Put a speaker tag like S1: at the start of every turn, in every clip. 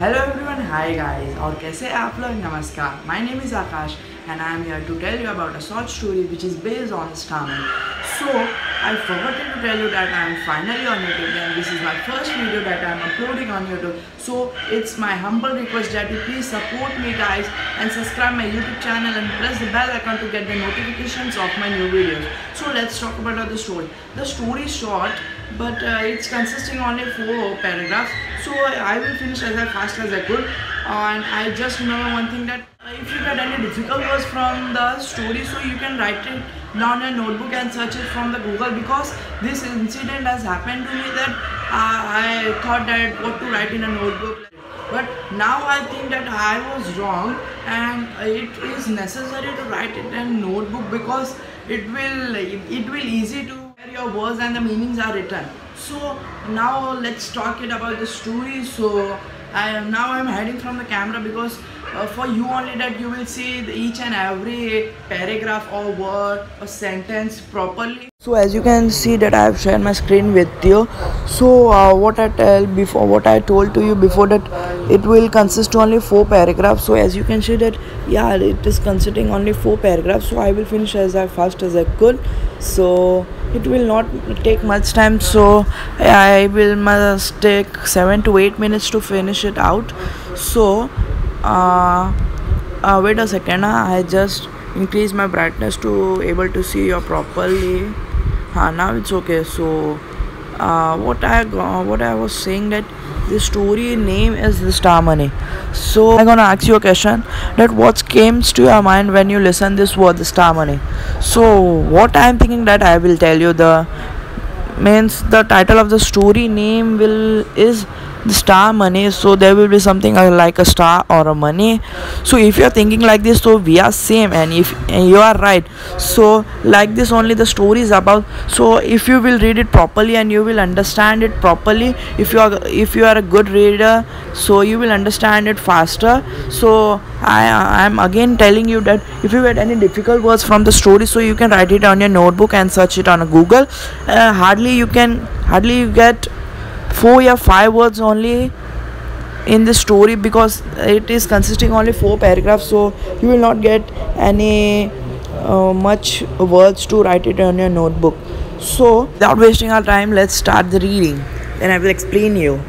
S1: Hello everyone, hi guys. और कैसे हैं आप लोग? नमस्कार। My name is Akash and I am here to tell you about a short story which is based on Starman. So I forgot to tell you that I am finally on YouTube and this is my first video that I am uploading on YouTube. So it's my humble request that you please support me guys and subscribe my YouTube channel and press the bell icon to get the notifications of my new videos. So let's talk about the story. The story is short but it's consisting only 4 paragraphs. So I will finish as fast as I could. And I just remember one thing, that if you get any difficult words from the story, so you can write it down in a notebook and search it from the Google, because this incident has happened to me that I thought that what to write in a notebook, but now I think that I was wrong and it is necessary to write it in a notebook because it will easy to where your words and the meanings are written. So now let's talk it about the story. So I'm hiding from the camera because for you only that you will see each and every paragraph or word or sentence properly. So as you can see that I have shared my screen with you. So what I told to you before, that it will consist only 4 paragraphs. So as you can see that it is consisting only 4 paragraphs. So I will finish as fast as I could. So it will not take much time, so I will must take 7 to 8 minutes to finish it out. So wait a second, I just increase my brightness to able to see you properly. Now it's okay. So what I was saying, that the story name is The Star Money. So I'm gonna ask you a question, that what comes to your mind when you listen this word, The Star Money. So what I'm thinking, that I will tell you, the title of the story name is The Star Money. So there will be something like a star or a money. So if you are thinking like this, so we are same, and if you are right, so like this only the story is about. So if you will read it properly and you will understand it properly, if you are a good reader, so you will understand it faster. So I am again telling you that if you get any difficult words from the story, so you can write it on your notebook and search it on a Google. Hardly you get 4 or 5 words only in the story, because it is consisting only 4 paragraphs. So you will not get any much words to write it on your notebook. So without wasting our time, let's start the reading, and I will explain you.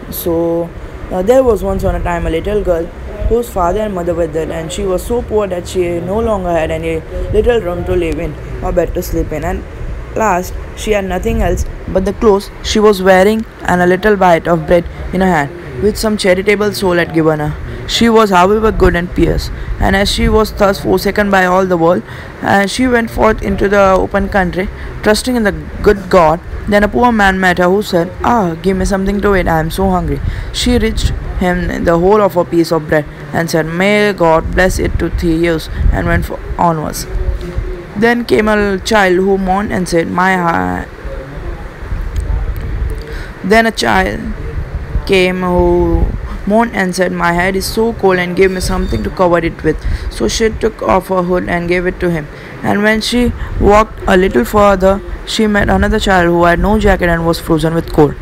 S1: So there was once on a time a little girl whose father and mother were dead, and she was so poor that she no longer had any little room to live in or bed to sleep in, and last she had nothing else but the clothes she was wearing and a little bite of bread in her hand, which some charitable soul had given her. She was, however, good and pious, and as she was thus forsaken by all the world, she went forth into the open country, trusting in the good God. Then a poor man met her, who said, give me something to eat, I am so hungry." She reached him the whole of a piece of bread and said, "May God bless it to thee," and went onwards. Then came a child who mourned and said, Then a child came who mourned and said, "My head is so cold, and gave me something to cover it with." So she took off her hood and gave it to him. And when she walked a little further, she met another child who had no jacket and was frozen with cold.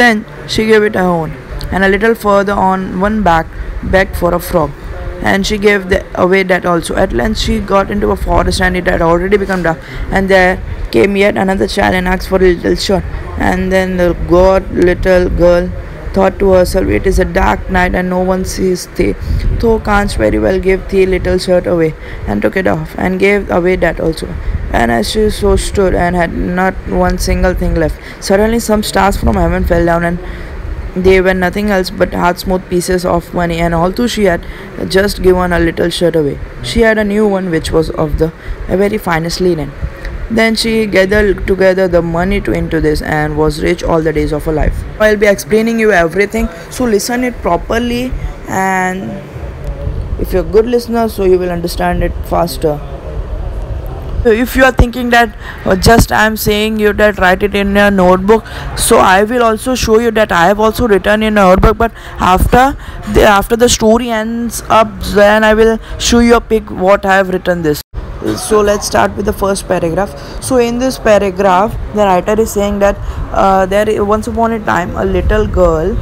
S1: Then she gave it her own. And a little further on, one begged for a frog, and she gave away that also. At length she got into a forest, and it had already become dark, and there came yet another child and asked for a little shirt. And then the little girl thought to herself, "It is a dark night and no one sees thee, thou canst very well give thee little shirt away," and took it off and gave away that also. And as she so stood and had not one single thing left, suddenly some stars from heaven fell down, and they were nothing else but hard smooth pieces of money. And although she had just given a little shirt away, she had a new one which was of the very finest linen. Then she gathered together the money into this, and was rich all the days of her life. I'll be explaining you everything, so listen it properly, and if you're a good listener, so you will understand it faster. So if you are thinking that just I am saying you that write it in a notebook, so I will also show you that I have also written in a notebook, but after the story ends up, then I will show you a pic what I have written this. So let's start with the first paragraph. So in this paragraph, the writer is saying that once upon a time a little girl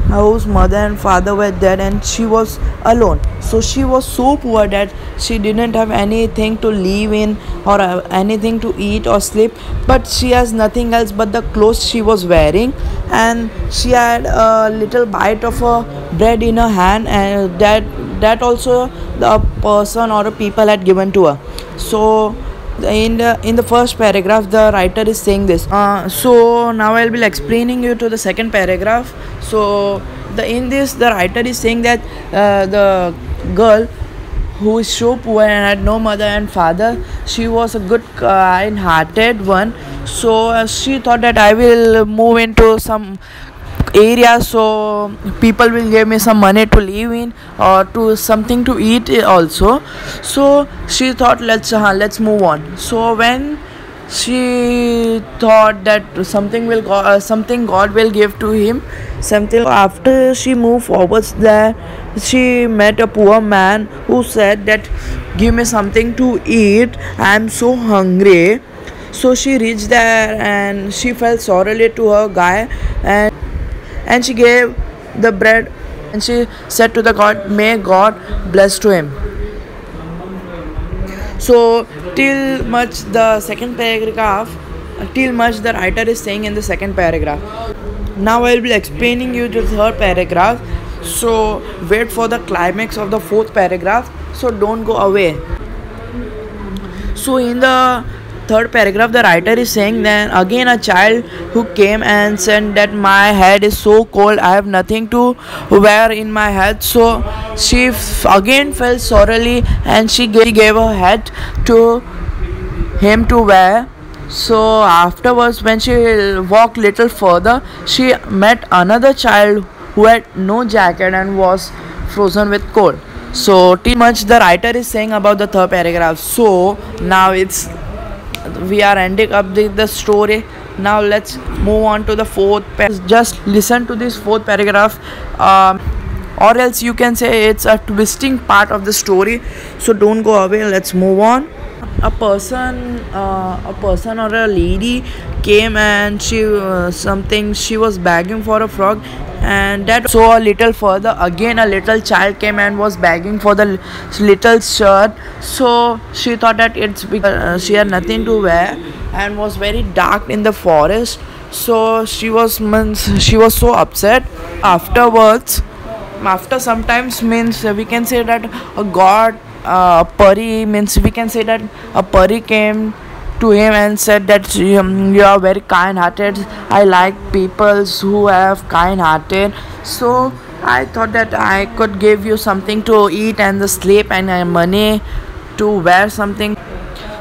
S1: whose mother and father were dead and she was alone. So she was so poor that she didn't have anything to live in or anything to eat or sleep, but she has nothing else but the clothes she was wearing, and she had a little bite of a bread in her hand, and that also the person or the people had given to her. So in the first paragraph the writer is saying this. So now I'll be explaining you to the second paragraph. So in this the writer is saying that the girl who is so poor and had no mother and father, she was a good kind-hearted one. So she thought that I will move into some area so people will give me some money to live in or to something to eat also. So she thought let's move on. So when she thought that something God will give to him something, after she moved forwards there, she met a poor man who said that give me something to eat, I am so hungry. So she reached there and she felt sorely to her guy, and she gave the bread and she said to the God, may God bless to him. So till much the second paragraph, till much the writer is saying in the second paragraph. Now I will be explaining you the third paragraph. So wait for the climax of the fourth paragraph, so don't go away. So in the third paragraph the writer is saying then again a child who came and said that my head is so cold, I have nothing to wear in my head. So she again felt sorely and she gave her hat to him to wear. So afterwards when she walked little further, she met another child who had no jacket and was frozen with cold. So too much the writer is saying about the third paragraph. So now we are ending up the story. Now let's move on to the fourth just listen to this fourth paragraph, or else you can say it's a twisting part of the story. So don't go away, let's move on. A person or a lady came and she was begging for a frog, and that so a little further again a little child came and was begging for the little shirt. So she thought that it's because she had nothing to wear and was very dark in the forest. So she was so upset. Afterwards, after sometimes means we can say that a god, pari, means we can say that a pari came to him and said that you are very kind-hearted, I like people who have kind-hearted. So I thought that I could give you something to eat and the sleep and money to wear something.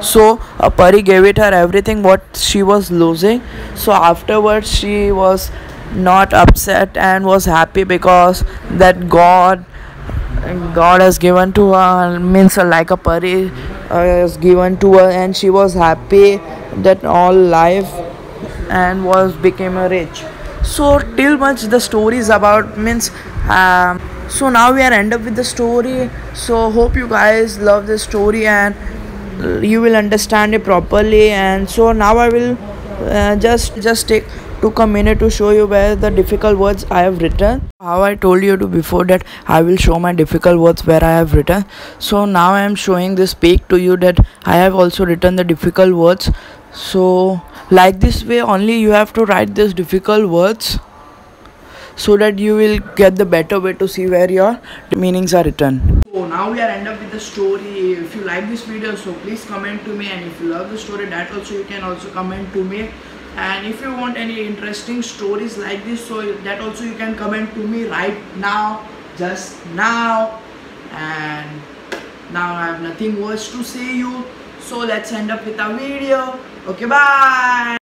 S1: So a pari gave it her everything what she was losing. So afterwards she was not upset and was happy because that God has given to her, means like a pari is given to her, and she was happy that all life and became a rich. So till much the story is about means so now we are end up with the story. So hope you guys love this story and you will understand it properly. And so now I will just took a minute to show you where the difficult words I have written. How I told you to before that I will show my difficult words where I have written. So now I am showing this page to you that I have also written the difficult words. So like this way only you have to write these difficult words, so that you will get the better way to see where your meanings are written. So now we are end up with the story. If you like this video, so please comment to me, and if you love the story, that also you can also comment to me. And if you want any interesting stories like this, so that also you can comment to me right now, just now. And now I have nothing worse to say you, so let's end up with our video. Okay, bye.